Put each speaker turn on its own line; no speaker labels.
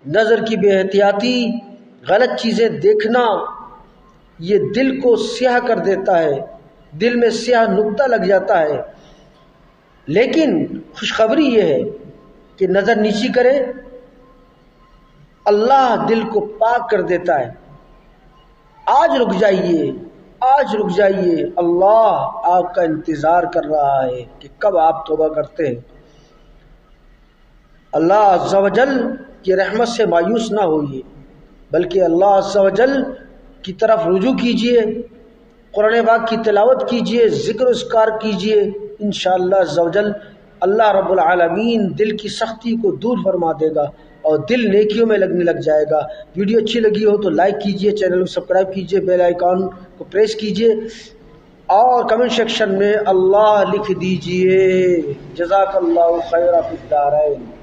نظر کی بے احتیاطی، غلط چیزیں دیکھنا، یہ دل کو سیاہ کر دیتا ہے، دل میں سیاہ نقطہ لگ جاتا ہے۔ لیکن خوشخبری یہ ہے کہ نظر نیچی کرے، اللہ دل کو پاک کر دیتا ہے۔ آج رک جائیے، آج رک جائیے، اللہ آپ کا انتظار کر رہا ہے کہ کب آپ توبہ کرتے ہیں۔ اللہ عز و جل کی رحمت سے مایوس نہ ہوئیے، بلکہ اللہ عز و جل کی طرف رجوع کیجئے، قرآن پاک کی تلاوت کیجئے، ذکر و اذکار کیجئے۔ انشاءاللہ عز و جل اللہ رب العالمین دل کی سختی کو دور فرما دے گا اور دل نیکیوں میں لگنے لگ جائے گا۔ ویڈیو اچھی لگی ہو تو لائک کیجئے، چینل کو سبسکرائب کیجئے، بیل آئیکن کو پریس کیجئے اور کمنٹ سیکشن میں اللہ لکھ دیجئے۔ جزاک اللہ خیر فی الدارین۔